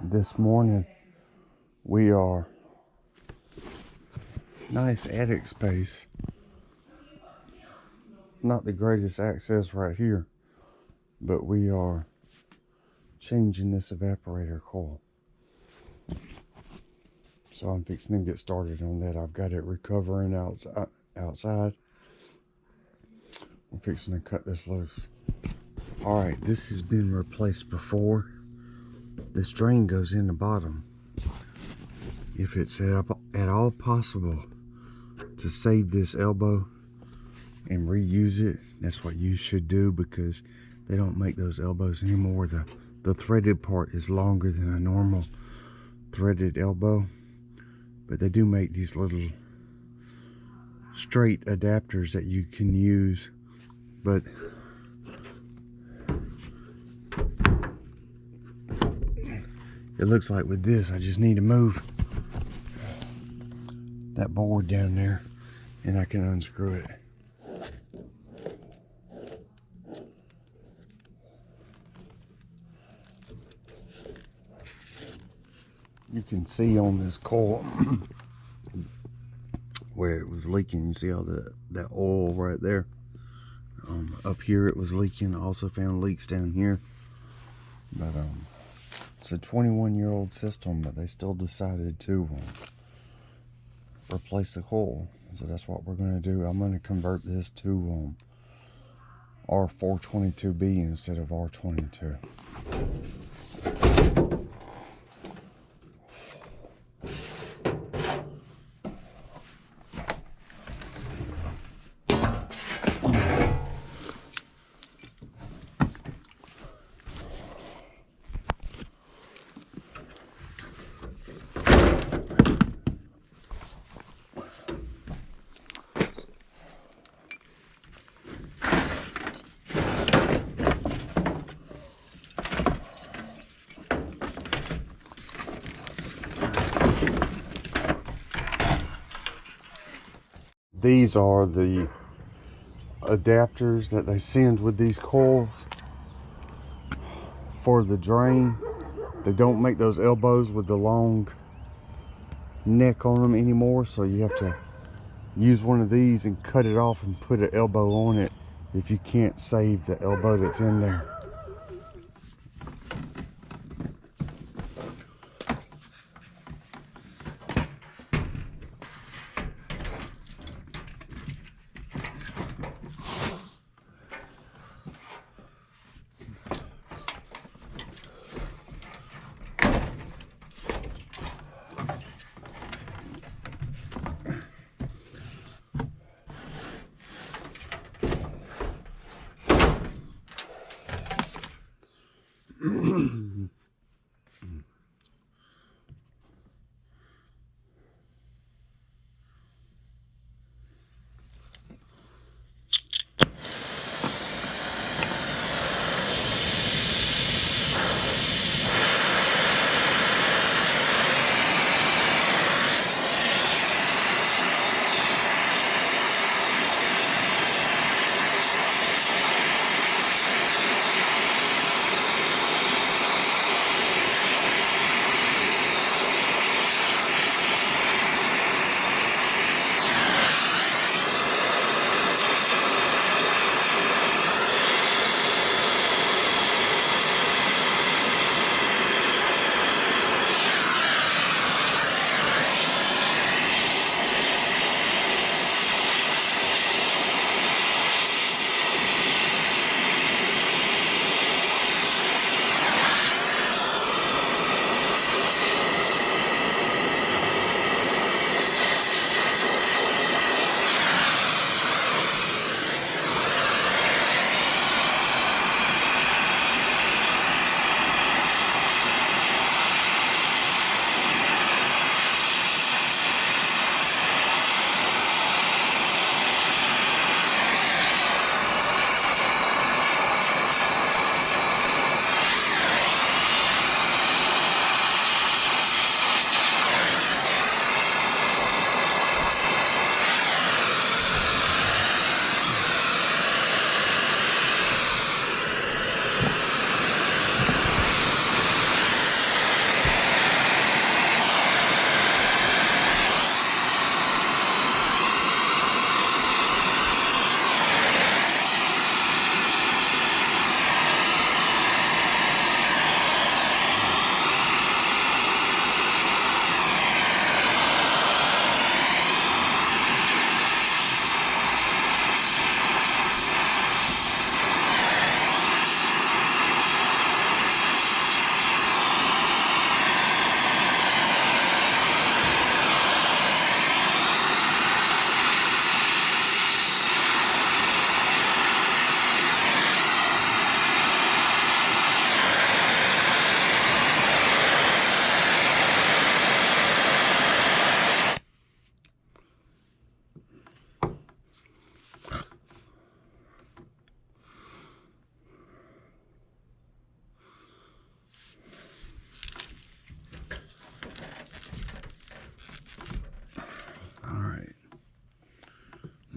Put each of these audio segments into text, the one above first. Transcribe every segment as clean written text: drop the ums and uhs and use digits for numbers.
This morning we are nice attic space. Not the greatest access right here, but we are changing this evaporator coil. So I'm fixing to get started on that. I've got it recovering outside. I'm fixing to cut this loose. Alright, this has been replaced before. This drain goes in the bottom. If it's at all possible to save this elbow and reuse it, that's what you should do, because they don't make those elbows anymore. The threaded part is longer than a normal threaded elbow, but they do make these little straight adapters that you can use. But it looks like with this I just need to move that board down there and I can unscrew it. You can see on this coil where it was leaking. You see all that oil right there. Up here it was leaking. I also found leaks down here. But it's a 21-year-old system, but they still decided to replace the coil. So that's what we're going to do. I'm going to convert this to R422B instead of R22. These are the adapters that they send with these coils for the drain. They don't make those elbows with the long neck on them anymore, so you have to use one of these and cut it off and put an elbow on it if you can't save the elbow that's in there.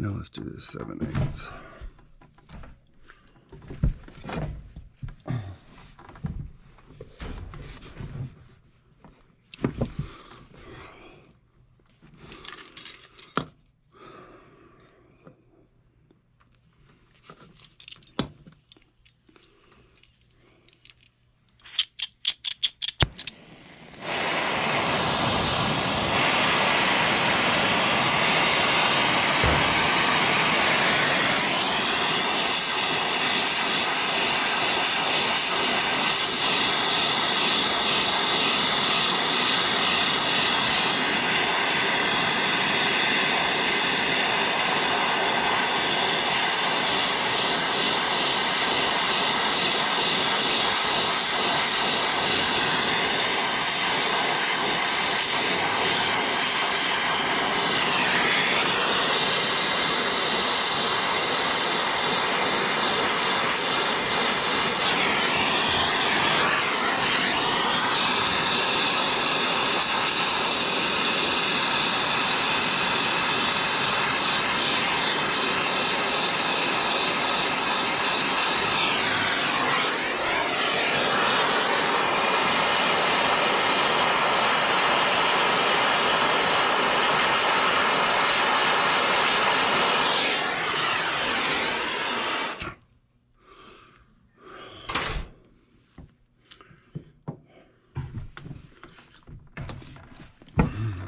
Now let's do this 7/8.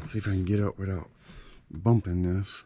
See if I can get up without bumping this.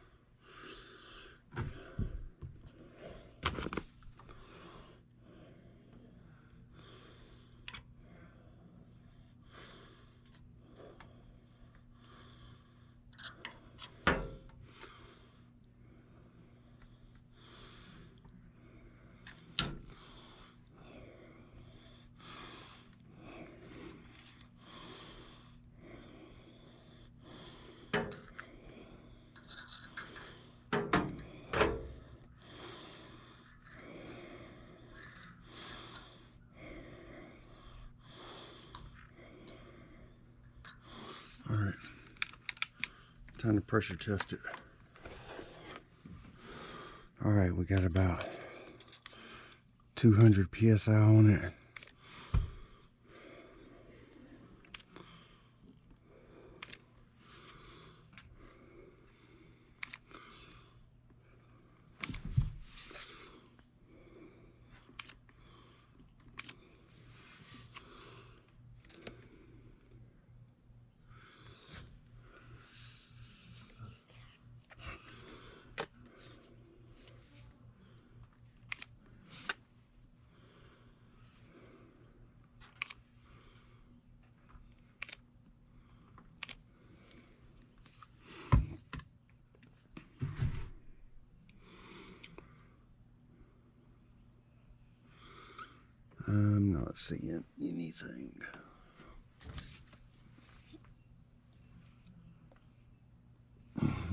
All right, time to pressure test it. All right, we got about 200 PSI on it. I'm not seeing anything.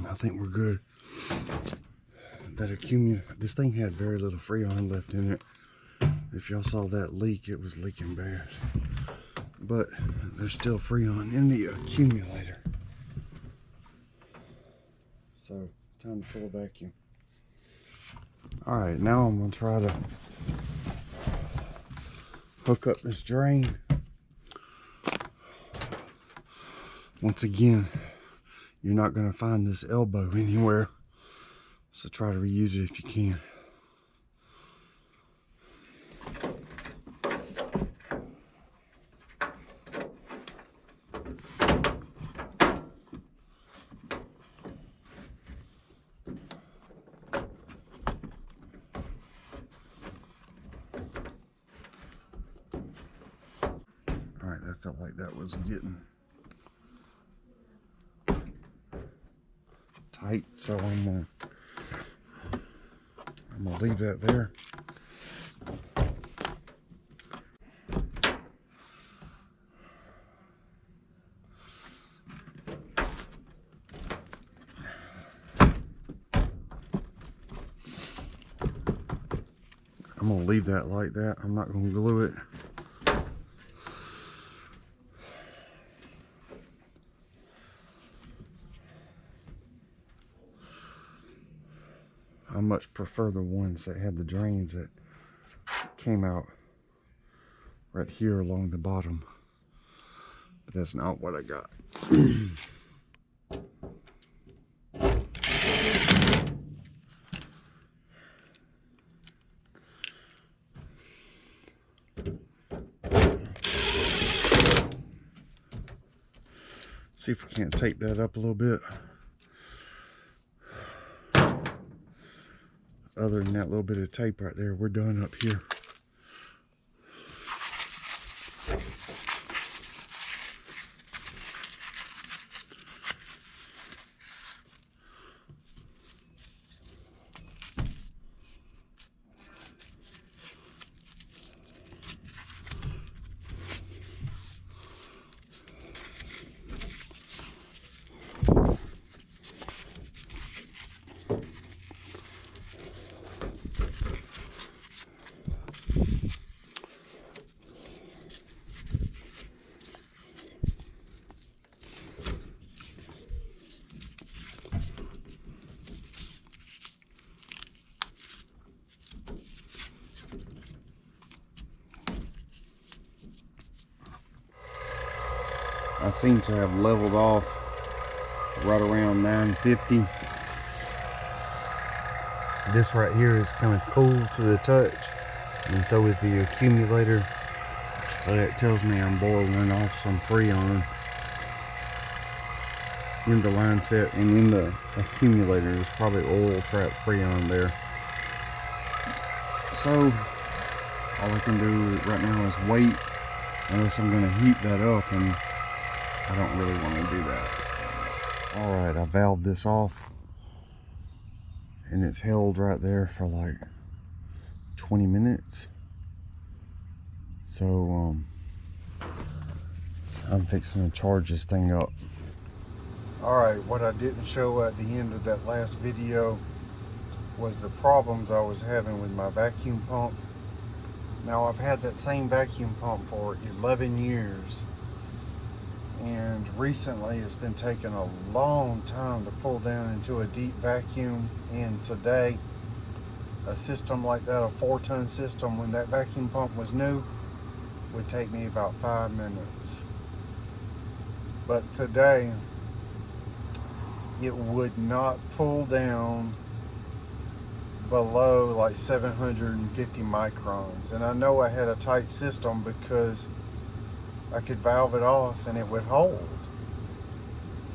I think we're good. That this thing had very little Freon left in it. If y'all saw that leak, it was leaking bad. But there's still Freon in the accumulator. So it's time to fill a vacuum. All right, now I'm gonna try to hook up this drain. Once again, you're not gonna find this elbow anywhere, so try to reuse it if you can. All right, that felt like that was getting tight, so I'm gonna leave that there. I'm gonna leave that like that. I'm not gonna glue it. I much prefer the ones that had the drains that came out right here along the bottom. But that's not what I got. See if we can't tape that up a little bit. Other than that little bit of tape right there, we're done up here. I seem to have leveled off right around 950. This right here is kind of cool to the touch, and so is the accumulator. So that tells me I'm boiling off some Freon in the line set, and in the accumulator is probably oil trap Freon there. So all I can do right now is wait, unless I'm going to heat that up, and I don't really want to do that. Alright, I valved this off, and it's held right there for like 20 minutes. So I'm fixing to charge this thing up. Alright, what I didn't show at the end of that last video was the problems I was having with my vacuum pump. Now, I've had that same vacuum pump for 11 years. And recently it's been taking a long time to pull down into a deep vacuum. And today, a system like that, a 4-ton system, when that vacuum pump was new, would take me about 5 minutes. But today, it would not pull down below like 750 microns. And I know I had a tight system because I could valve it off and it would hold,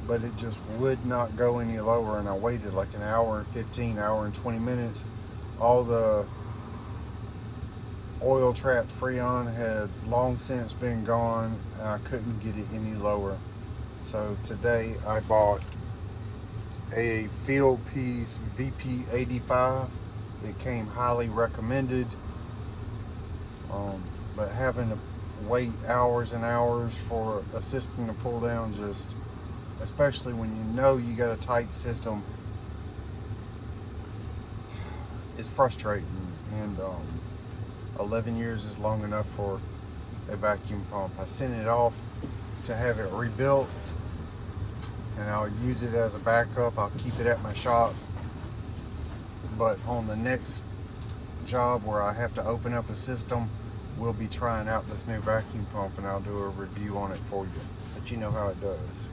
but it just would not go any lower. And I waited like an hour and 15, hour and 20 minutes. All the oil trapped Freon had long since been gone, and I couldn't get it any lower. So today I bought a field piece VP85. It came highly recommended, but having to wait hours and hours for a system to pull down, just especially when you know you got a tight system, it's frustrating. And 11 years is long enough for a vacuum pump. I sent it off to have it rebuilt, and I'll use it as a backup. I'll keep it at my shop, but on the next job where I have to open up a system, we'll be trying out this new vacuum pump, and I'll do a review on it for you, let you know how it does.